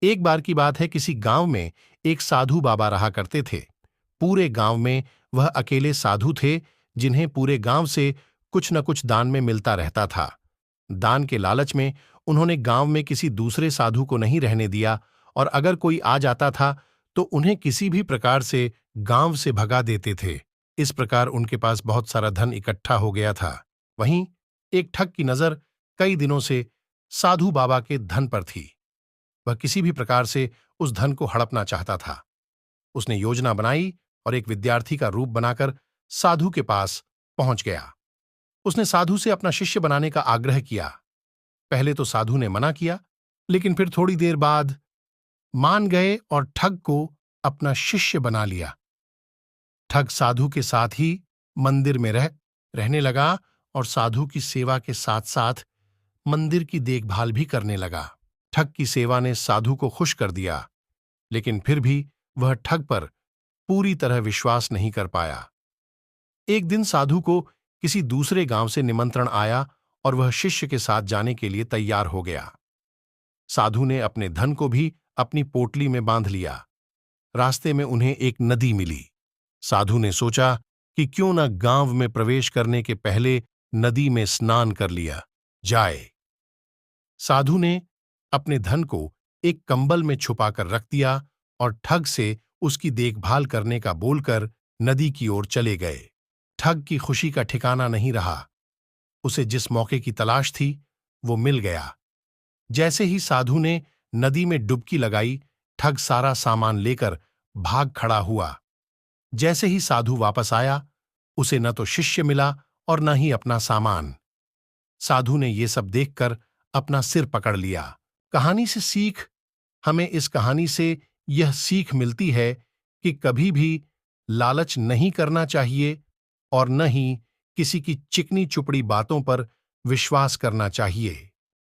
एक बार की बात है, किसी गांव में एक साधु बाबा रहा करते थे। पूरे गांव में वह अकेले साधु थे जिन्हें पूरे गांव से कुछ न कुछ दान में मिलता रहता था। दान के लालच में उन्होंने गांव में किसी दूसरे साधु को नहीं रहने दिया, और अगर कोई आ जाता था तो उन्हें किसी भी प्रकार से गांव से भगा देते थे। इस प्रकार उनके पास बहुत सारा धन इकट्ठा हो गया था। वहीं एक ठग की नजर कई दिनों से साधु बाबा के धन पर थी। वह किसी भी प्रकार से उस धन को हड़पना चाहता था। उसने योजना बनाई और एक विद्यार्थी का रूप बनाकर साधु के पास पहुंच गया। उसने साधु से अपना शिष्य बनाने का आग्रह किया। पहले तो साधु ने मना किया, लेकिन फिर थोड़ी देर बाद मान गए और ठग को अपना शिष्य बना लिया। ठग साधु के साथ ही मंदिर में रहने लगा और साधु की सेवा के साथ साथ मंदिर की देखभाल भी करने लगा। ठग की सेवा ने साधु को खुश कर दिया, लेकिन फिर भी वह ठग पर पूरी तरह विश्वास नहीं कर पाया। एक दिन साधु को किसी दूसरे गांव से निमंत्रण आया और वह शिष्य के साथ जाने के लिए तैयार हो गया। साधु ने अपने धन को भी अपनी पोटली में बांध लिया। रास्ते में उन्हें एक नदी मिली। साधु ने सोचा कि क्यों न गांव में प्रवेश करने के पहले नदी में स्नान कर लिया जाए। साधु ने अपने धन को एक कंबल में छुपाकर रख दिया और ठग से उसकी देखभाल करने का बोलकर नदी की ओर चले गए। ठग की खुशी का ठिकाना नहीं रहा। उसे जिस मौके की तलाश थी वो मिल गया। जैसे ही साधु ने नदी में डुबकी लगाई, ठग सारा सामान लेकर भाग खड़ा हुआ। जैसे ही साधु वापस आया, उसे न तो शिष्य मिला और न ही अपना सामान। साधु ने ये सब देखकर अपना सिर पकड़ लिया। कहानी से सीख, हमें इस कहानी से यह सीख मिलती है कि कभी भी लालच नहीं करना चाहिए और न ही किसी की चिकनी चुपड़ी बातों पर विश्वास करना चाहिए।